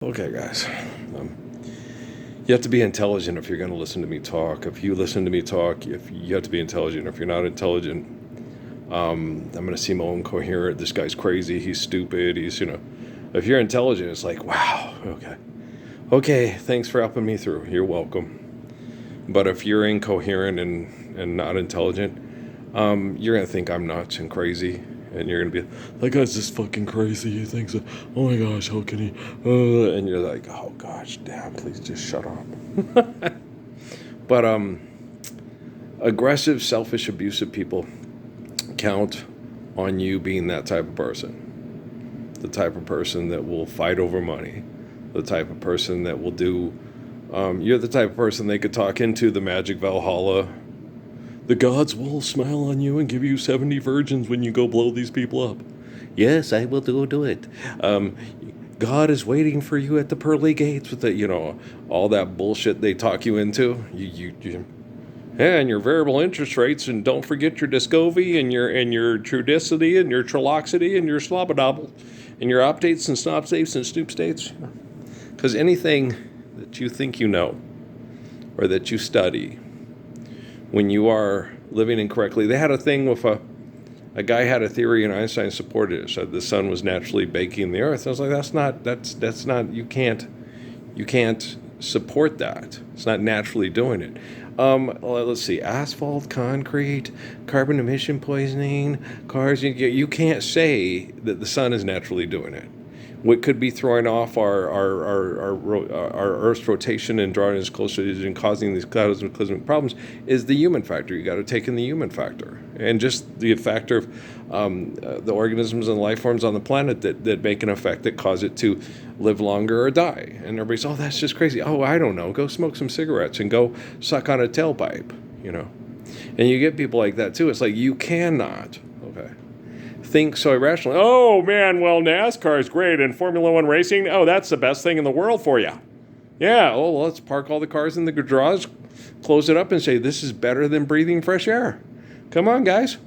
Okay, guys. Um, you have to be intelligent if you're going to listen to me talk. If you listen to me talk, if you have to be intelligent. If you're not intelligent, I'm going to seem incoherent. This guy's crazy. He's stupid. If you're intelligent, it's like, wow, okay. Okay, thanks for helping me through. You're welcome. But if you're incoherent and not intelligent, you're going to think I'm nuts and crazy. And you're going to be, that guy's just fucking crazy. He thinks, oh my gosh, how can he? And you're like, oh gosh, damn, please just shut up. But aggressive, selfish, abusive people count on you being that type of person. The type of person that will fight over money. The type of person that will do, you're the type of person they could talk into the magic Valhalla. The gods will smile on you and give you 70 virgins when you go blow these people up. Yes, I will do it. God is waiting for you at the pearly gates with all that bullshit they talk you into. And your variable interest rates, and don't forget your Discovery and your Trudicity and your Triloxity and your Slobodobble and your updates and snop safes and snoop states. Because anything that you think you know or that you study, when you are living incorrectly, they had a thing with a guy had a theory and Einstein supported it. Said the sun was naturally baking the earth. I was like, that's not you can't support that. It's not naturally doing it. Let's see, asphalt, concrete, carbon emission poisoning, cars. You can't say that the sun is naturally doing it. What could be throwing off our Earth's rotation and drawing us closer and causing these cataclysmic problems is the human factor. You got to take in the human factor and just the factor of the organisms and life forms on the planet that make an effect that cause it to live longer or die. And everybody's, oh, that's just crazy. Oh, I don't know. Go smoke some cigarettes and go suck on a tailpipe, And you get people like that too. It's like you cannot. Okay. Think so irrationally. Oh man, well, NASCAR is great and Formula One racing. Oh, that's the best thing in the world for you. Yeah. Oh, well, let's park all the cars in the garage, close it up, and say this is better than breathing fresh air. Come on, guys.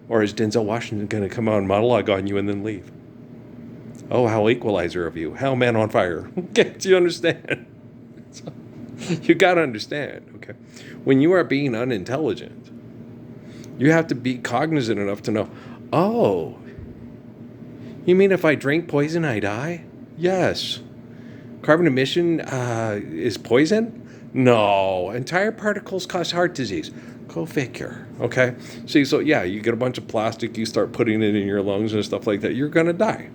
Or is Denzel Washington going to come out and monologue on you and then leave? Oh, how equalizer of you. How man on fire. Okay, do you understand? You got to understand. Okay, when you are being unintelligent, you have to be cognizant enough to know. Oh, you mean if I drink poison, I die? Yes. Carbon emission is poison? No. Entire particles cause heart disease. Go figure. Okay? See, so yeah, you get a bunch of plastic, you start putting it in your lungs and stuff like that, you're going to die.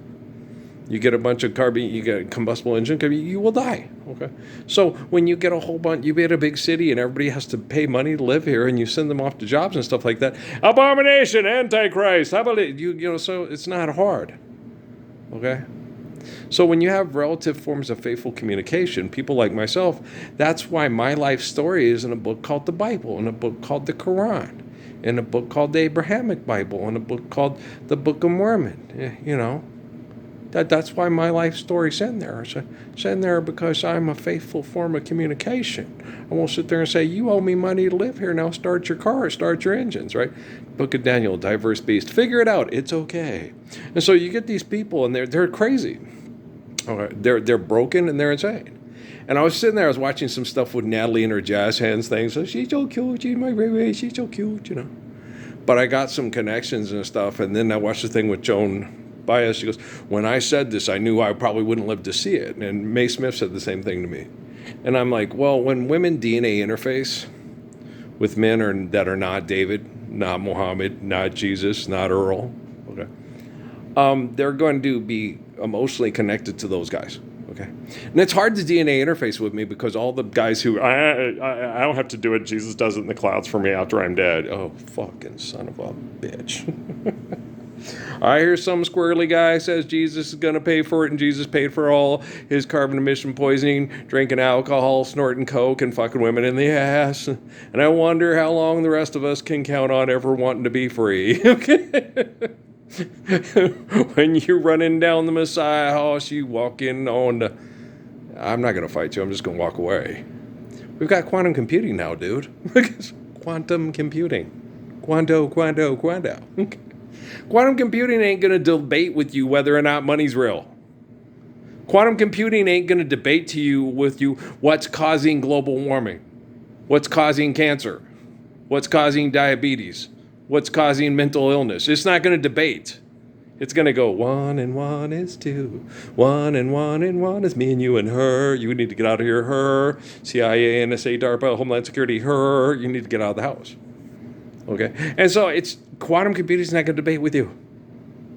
You get a bunch of carbon, you get a combustible engine, you will die. Okay. So when you get a whole bunch, you get a big city and everybody has to pay money to live here, and you send them off to jobs and stuff like that. Abomination, Antichrist. How about it? So it's not hard. Okay. So when you have relative forms of faithful communication, people like myself, that's why my life story is in a book called the Bible, in a book called the Quran, in a book called the Abrahamic Bible, in a book called the Book of Mormon. That's why my life story's in there. It's in there because I'm a faithful form of communication. I won't sit there and say, you owe me money to live here. Now start your car, start your engines, right? Book of Daniel, diverse beast. Figure it out. It's okay. And so you get these people, and they're crazy. Okay. They're broken, and they're insane. And I was sitting there, I was watching some stuff with Natalie and her jazz hands thing. So she's so cute. She's my baby. She's so cute, But I got some connections and stuff, and then I watched the thing with Joan Bias. She goes, when I said this, I knew I probably wouldn't live to see it. And Mae Smith said the same thing to me. And I'm like, well, when women DNA interface with men that are not David, not Muhammad, not Jesus, not Earl, okay, they're going to be emotionally connected to those guys. Okay. And it's hard to DNA interface with me because all the guys who, I don't have to do it, Jesus does it in the clouds for me after I'm dead. Oh, fucking son of a bitch. I hear some squirrely guy says Jesus is going to pay for it, and Jesus paid for all his carbon emission poisoning, drinking alcohol, snorting coke, and fucking women in the ass. And I wonder how long the rest of us can count on ever wanting to be free. Okay. When you're running down the Messiah house, you walk in on the... I'm not going to fight you. I'm just going to walk away. We've got quantum computing now, dude. Quantum computing. Quanto. Quantum computing ain't going to debate with you whether or not money's real. Quantum computing ain't going to debate with you what's causing global warming, what's causing cancer, what's causing diabetes, what's causing mental illness. It's not going to debate. It's going to go 1 and 1 is 2. 1 and 1 and 1 is me and you and her. You need to get out of here, her. CIA, NSA, DARPA, Homeland Security, her. You need to get out of the house. Okay? And so it's quantum computing is not going to debate with you.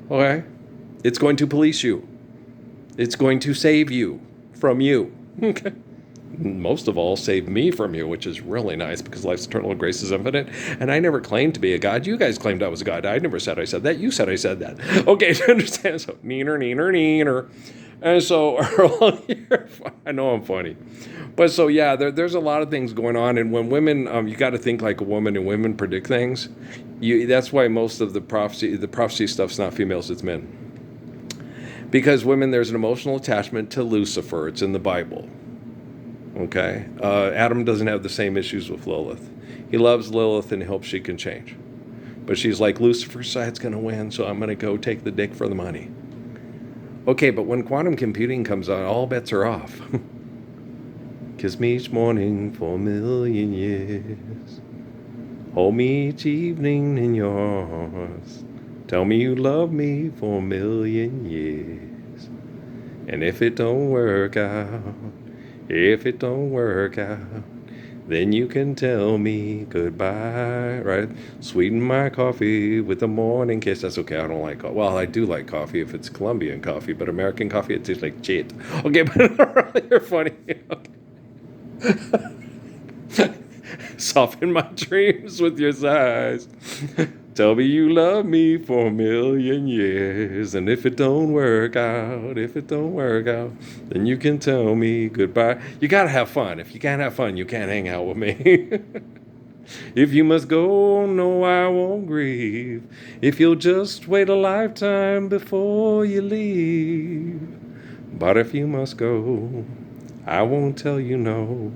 Okay? It's going to police you. It's going to save you from you. Okay? Most of all, save me from you, which is really nice because life's eternal and grace is infinite. And I never claimed to be a God. You guys claimed I was a God. I never said I said that. You said I said that. Okay, do you understand? So, neener. And so, Earl, I know I'm funny. But so, yeah, there's a lot of things going on. And when women, you got to think like a woman, and women predict things. That's why most of the prophecy stuff's not females, it's men. Because women, there's an emotional attachment to Lucifer. It's in the Bible. Okay? Adam doesn't have the same issues with Lilith. He loves Lilith and hopes she can change. But she's like, Lucifer's side's going to win, so I'm going to go take the dick for the money. Okay, but when quantum computing comes on, all bets are off. Kiss me each morning for 1,000,000 years. Hold me each evening in your arms. Tell me you love me for 1,000,000 years. And if it don't work out, then you can tell me goodbye, right? Sweeten my coffee with a morning kiss. That's okay, I don't like coffee. Well, I do like coffee if it's Colombian coffee, but American coffee, it tastes like shit. Okay, but you're funny. Okay. Soften my dreams with your sighs. Tell me you love me for 1,000,000 years. And if it don't work out, then you can tell me goodbye. You gotta have fun. If you can't have fun, you can't hang out with me. If you must go, no, I won't grieve. If you'll just wait a lifetime before you leave. But if you must go, I won't tell you no.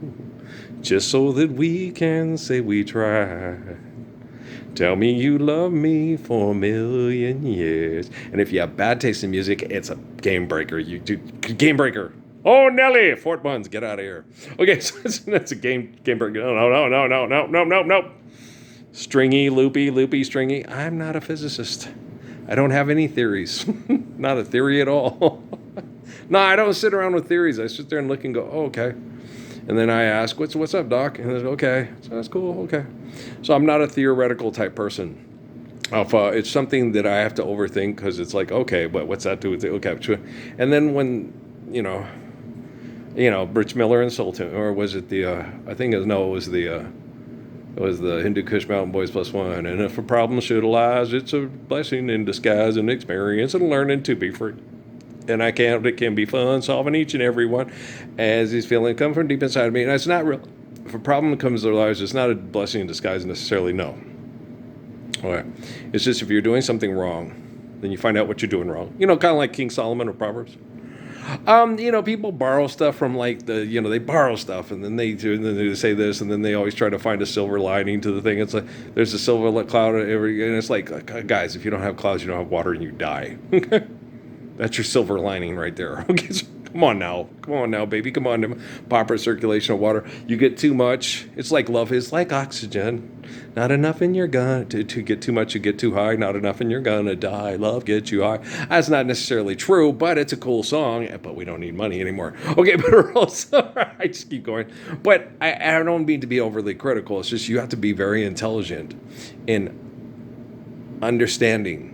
Just so that we can say we tried. Tell me you love me for 1,000,000 years. And if you have bad taste in music, it's a game breaker. You do game breaker. Oh, Nelly, Fort Buns, get out of here. Okay, so that's a game breaker. No. Stringy, loopy, stringy. I'm not a physicist. I don't have any theories. Not a theory at all. No, I don't sit around with theories. I sit there and look and go, oh, okay. And then I ask, what's up, Doc? And they're okay. So that's cool, okay. So I'm not a theoretical type person. It's something that I have to overthink because it's like, okay, but what's that do with it? Okay. And then when, Rich Miller and Sultan, or was it it was the Hindu Kush Mountain Boys +1. And if a problem should arise, it's a blessing in disguise and experience and learning to be free. And it can be fun solving each and every one as he's feeling come from deep inside of me. And it's not real. If a problem comes to their lives, it's not a blessing in disguise necessarily, no. All right. It's just if you're doing something wrong, then you find out what you're doing wrong. Kind of like King Solomon of Proverbs. People borrow stuff from they borrow stuff and then they say this and then they always try to find a silver lining to the thing. It's like there's a silver cloud and it's like guys, if you don't have clouds, you don't have water and you die. That's your silver lining right there. Okay, so come on now, baby. Come on, proper circulation of water. You get too much. It's like love is like oxygen. Not enough in your gun. To get too much, you get too high. Not enough and you're gonna die. Love gets you high. That's not necessarily true, but it's a cool song. But we don't need money anymore. Okay, but also, I just keep going. But I don't mean to be overly critical. It's just you have to be very intelligent in understanding.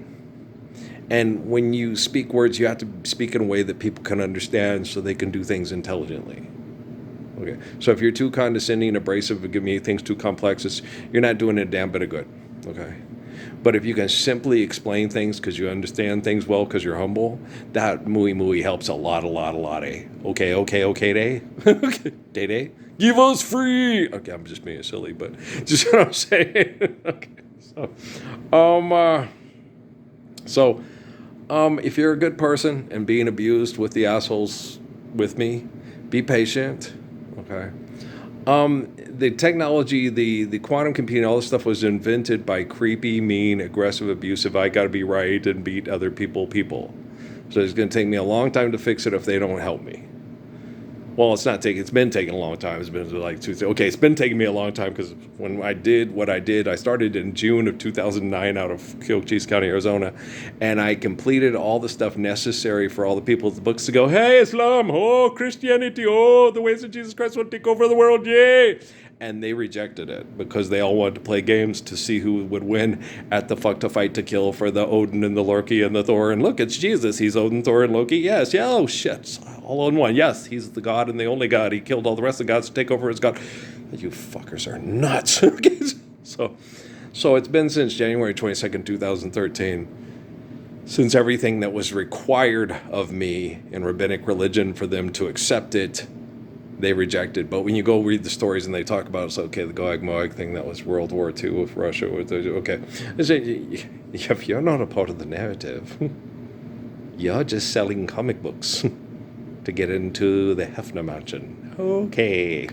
And when you speak words, you have to speak in a way that people can understand so they can do things intelligently. Okay. So if you're too condescending, abrasive, and give me things too complex, you're not doing a damn bit of good. Okay. But if you can simply explain things because you understand things well because you're humble, that mooey helps a lot, eh? Okay, day. Okay, day. Give us free. Okay, I'm just being silly, but just what I'm saying. Okay. If you're a good person and being abused with the assholes with me, be patient, okay? The technology, the quantum computing, all this stuff was invented by creepy, mean, aggressive, abusive, I gotta be right and beat other people. So it's going to take me a long time to fix it if they don't help me. Well, it's been taking a long time. It's been like it's been taking me a long time because when I did what I did, I started in June of 2009 out of Cochise County, Arizona, and I completed all the stuff necessary for all the people at the books to go, hey, Islam, oh, Christianity, oh, the ways of Jesus Christ will take over the world, yay! And they rejected it because they all wanted to play games to see who would win at the fuck to fight to kill for the Odin and the Loki and the Thor. And look, it's Jesus. He's Odin, Thor, and Loki. Yes, yeah, oh shit, all in one. Yes, he's the God and the only God. He killed all the rest of the gods to take over as God. You fuckers are nuts. So it's been since January 22nd, 2013, since everything that was required of me in rabbinic religion for them to accept it, they rejected. But when you go read the stories and they talk about it's okay, the Gog Magog thing, that was World War II with Russia. Okay, if you're not a part of the narrative, you're just selling comic books to get into the Hefner Mansion. Okay.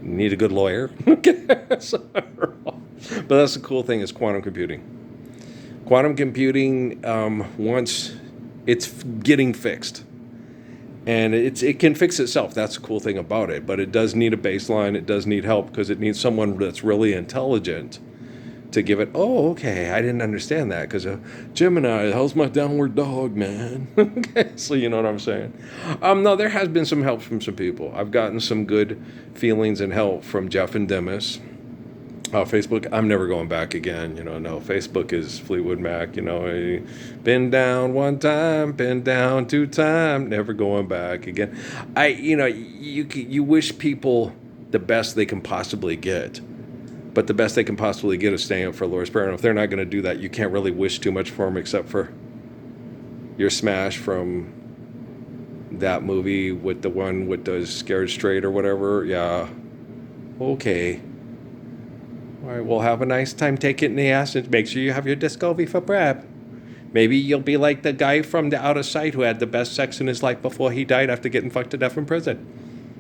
Need a good lawyer. Okay. But that's the cool thing is quantum computing. Quantum computing, once it's getting fixed. And it can fix itself. That's the cool thing about it. But it does need a baseline. It does need help because it needs someone that's really intelligent to give it, oh, okay, I didn't understand that because Gemini, how's my downward dog, man? Okay, so you know what I'm saying? No, there has been some help from some people. I've gotten some good feelings and help from Jeff and Demis. Facebook, I'm never going back again. No, Facebook is Fleetwood Mac. Been down one time, been down two times, never going back again. You wish people the best they can possibly get. But the best they can possibly get is staying up for Lord's Prayer. And if they're not going to do that, you can't really wish too much for them except for your smash from that movie with the one with the Scared Straight or whatever. Yeah. Okay. All right, well, have a nice time. Take it in the ass and make sure you have your Discovery for prep. Maybe you'll be like the guy from The Out of Sight who had the best sex in his life before he died after getting fucked to death in prison.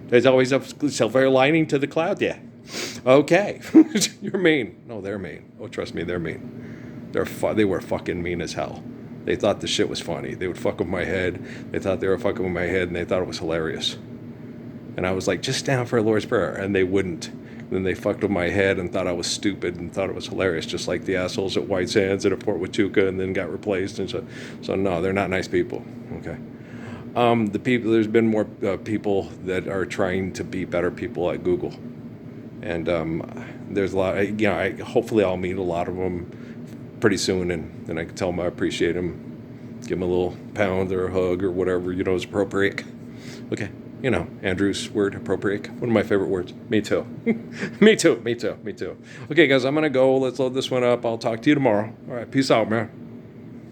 There's always a silver lining to the cloud, yeah. Okay. You're mean. No, they're mean. Oh, trust me, they're mean. They were fucking mean as hell. They thought the shit was funny. They would fuck with my head. They thought they were fucking with my head, and they thought it was hilarious. And I was like, just stand for a Lord's Prayer. And they wouldn't. Then they fucked with my head and thought I was stupid and thought it was hilarious, just like the assholes at White Sands and at Fort Huachuca and then got replaced. And so no, they're not nice people. Okay. There's been more people that are trying to be better people at Google. And there's a lot, hopefully I'll meet a lot of them pretty soon and then I can tell them I appreciate them. Give them a little pound or a hug or whatever, is appropriate. Okay. Andrew's word, appropriate. One of my favorite words. Me too. Me too. Okay, guys, I'm going to go. Let's load this one up. I'll talk to you tomorrow. All right, peace out, man.